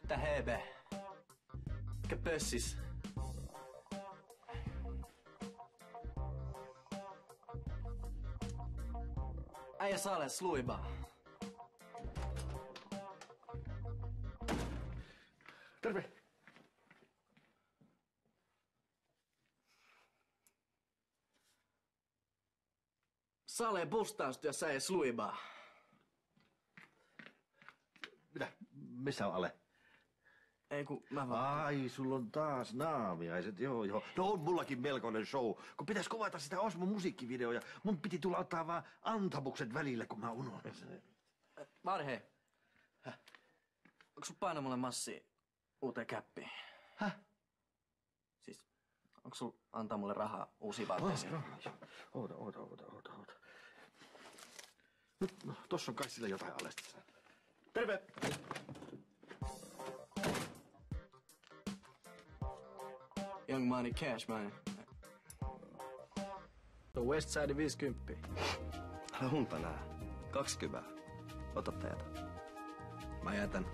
Tähebe. Käpössis. Äijä saale sluiba. Terve. Sale bustaustu ja sä ei sluiba. Mitä? Missä on Ale? Ei kun mä vaan... Ai, sulla on taas naamiaiset, joo. No on mullakin melkoinen show, kun pitäis kuvata sitä Osmon musiikkivideoa. Mun piti tulla ottaa vaan antamukset välillä, kun mä unohdin sen. Varhe. Onko sun paino mulle massi uuteen käppiin? Häh? Siis, onko sul antaa mulle rahaa uusiin vaatteisiin? Oota. Nyt, no, tossa on kai sillä jotain alesta. Terve! Young money cash, man. The West Side 50. Älä unta nää. 20. Ota teetä. Mä jätän.